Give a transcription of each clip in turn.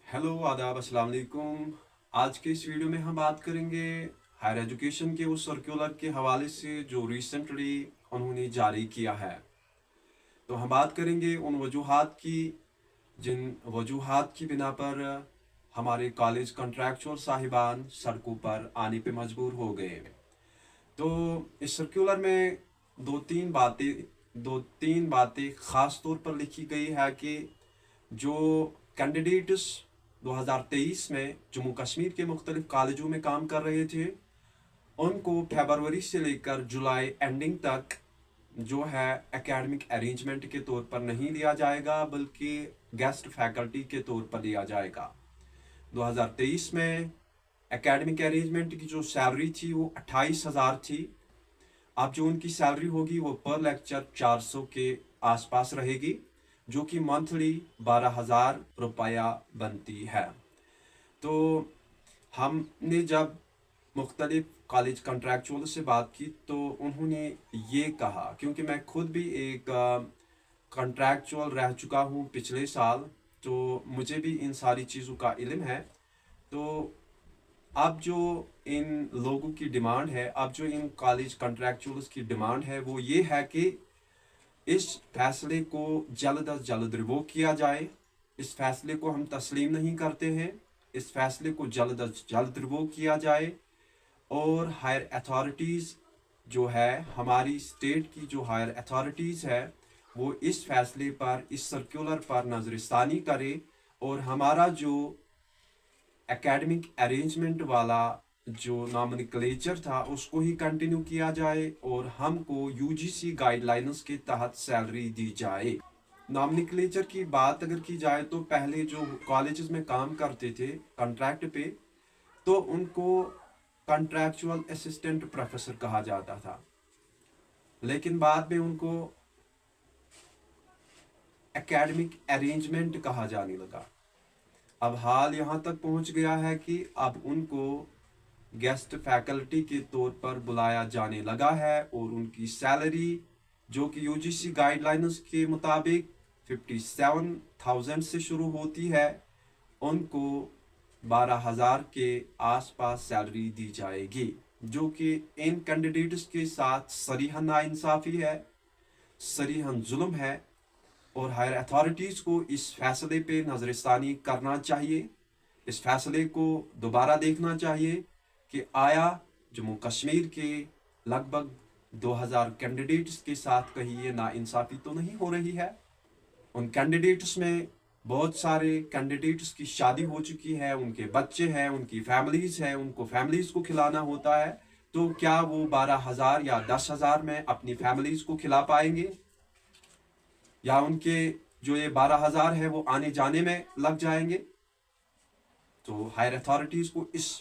Hello आदाब अस्सलाम वालेकुम। आज के इस वीडियो में हम बात करेंगे हायर एजुकेशन के उस सर्कुलर के हवाले से जो रिसेंटली उन्होंने जारी किया है। तो हम बात करेंगे उन वजूहात की जिन वजूहात की बिना पर हमारे कॉलेज कॉन्ट्रैक्चुअल साहिबान सड़कों पर आने पे मजबूर हो गए। तो इस सर्कुलर में दो तीन बातें ख़ास तौर पर लिखी गई है कि जो कैंडिडेट्स 2023 में जम्मू कश्मीर के मुख्तलिफ कॉलेजों में काम कर रहे थे, उनको फरवरी से लेकर जुलाई एंडिंग तक जो है एकेडमिक अरेंजमेंट के तौर पर नहीं लिया जाएगा, बल्कि गेस्ट फैकल्टी के तौर पर लिया जाएगा। 2023 में एकेडमिक अरेंजमेंट की जो सैलरी थी वो 28,000 थी। अब जो उनकी सैलरी होगी वो पर लेक्चर 400 के आसपास रहेगी, जो कि मंथली 12,000 रुपया बनती है। तो हमने जब मुख्तलिफ कॉलेज कॉन्ट्रैक्चुअल से बात की तो उन्होंने ये कहा, क्योंकि मैं खुद भी एक कॉन्ट्रैक्चुअल रह चुका हूँ पिछले साल, तो मुझे भी इन सारी चीज़ों का इल्म है। तो अब जो इन लोगों की डिमांड है, अब जो इन कॉलेज कॉन्ट्रैक्चुअल्स की डिमांड है वो ये है कि इस फैसले को जल्द अज जल्द रिवोक किया जाए। इस फैसले को हम तस्लीम नहीं करते हैं। इस फैसले को जल्द अज जल्द रिवोक किया जाए और हायर अथॉरिटीज़ जो है, हमारी स्टेट की जो हायर अथॉरिटीज़ है, वो इस फैसले पर, इस सर्कुलर पर नज़रसानी करे और हमारा जो एकेडमिक अरेंजमेंट वाला जो नॉमेनक्लेचर था उसको ही कंटिन्यू किया जाए और हमको यूजीसी गाइडलाइंस के तहत सैलरी दी जाए। नॉमेनक्लेचर की बात अगर की जाए तो पहले जो कॉलेजेस में काम करते थे कॉन्ट्रैक्ट पे, तो उनको कॉन्ट्रैक्चुअल असिस्टेंट प्रोफेसर कहा जाता था, लेकिन बाद में उनको एकेडमिक अरेंजमेंट कहा जाने लगा। अब हाल यहाँ तक पहुँच गया है कि अब उनको गेस्ट फैकल्टी के तौर पर बुलाया जाने लगा है और उनकी सैलरी जो कि यूजीसी गाइडलाइंस के मुताबिक 57,000 से शुरू होती है, उनको 12,000 के आसपास सैलरी दी जाएगी, जो कि इन कैंडिडेट्स के साथ सरीहन नाइंसाफ़ी है, सरीहन जुल्म है। और हायर अथॉरिटीज़ को इस फैसले पे नज़रसानी करना चाहिए। इस फैसले को दोबारा देखना चाहिए कि आया जम्मू कश्मीर के लगभग 2000 कैंडिडेट्स के साथ कहीं ये नाइंसाफ़ी तो नहीं हो रही है। उन कैंडिडेट्स में बहुत सारे कैंडिडेट्स की शादी हो चुकी है, उनके बच्चे हैं, उनकी फैमिलीज़ हैं, उनको फैमिलीज़ को खिलाना होता है। तो क्या वो 12,000 या 10,000 में अपनी फैमिलीज़ को खिला पाएंगे, या उनके जो ये 12,000 है वो आने जाने में लग जाएंगे? तो हायर अथॉरिटीज़ को इस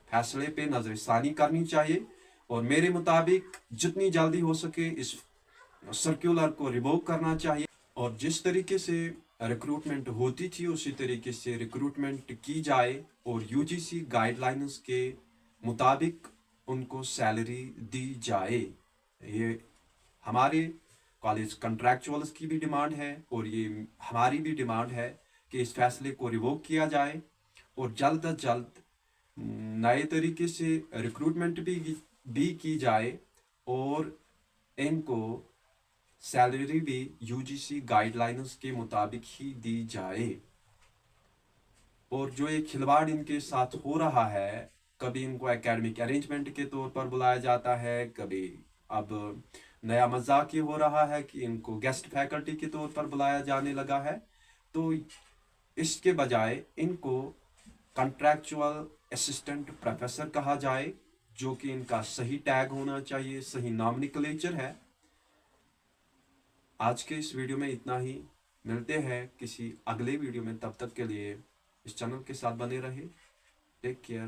फैसले पे नज़रसानी करनी चाहिए और मेरे मुताबिक जितनी जल्दी हो सके इस सर्कुलर को रिवोक करना चाहिए और जिस तरीके से रिक्रूटमेंट होती थी उसी तरीके से रिक्रूटमेंट की जाए और यूजीसी गाइडलाइंस के मुताबिक उनको सैलरी दी जाए। ये हमारे कॉलेज कॉन्ट्रैक्चुअल्स की भी डिमांड है और ये हमारी भी डिमांड है कि इस फैसले को रिवोक किया जाए और जल्द अज जल्द नए तरीके से रिक्रूटमेंट भी की जाए और इनको सैलरी भी यूजीसी गाइडलाइंस के मुताबिक ही दी जाए। और जो ये खिलवाड़ इनके साथ हो रहा है, कभी इनको एकेडमिक अरेंजमेंट के तौर पर बुलाया जाता है, कभी अब नया मजाक ये हो रहा है कि इनको गेस्ट फैकल्टी के तौर पर बुलाया जाने लगा है। तो इसके बजाय इनको कॉन्ट्रैक्चुअल असिस्टेंट प्रोफेसर कहा जाए, जो कि इनका सही टैग होना चाहिए, सही नॉमेनक्लेचर है। आज के इस वीडियो में इतना ही। मिलते हैं किसी अगले वीडियो में, तब तक के लिए इस चैनल के साथ बने रहे। Take care.